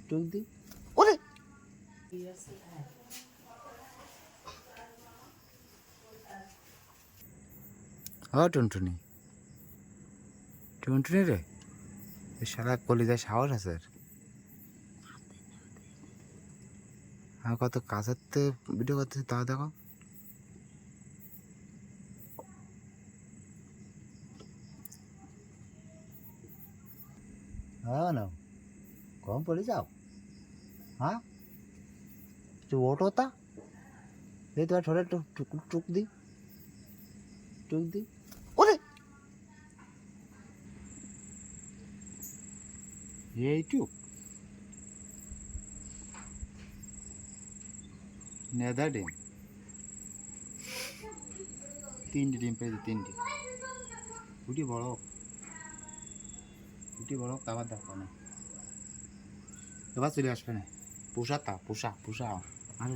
টুক দি ওরে ও টুনটুনি টুনটুনি রে সারা কলিজায় সাহস আছে আর কত কাছের তো ভিডিও করতেছি তাও দেখো হ্যাঁ না কম পড়ে যাও হ্যাঁ একটু ওঠো তা এই তোমার ঠোঁটে টুক টুক দি টুক দি ওরে এইটুক নেদা ডিম 3টি ডিম পেয়েছে 3টি ফুটি বড় আবার দেখো না এবার চলে আসবে না পোষা তা পোষা আর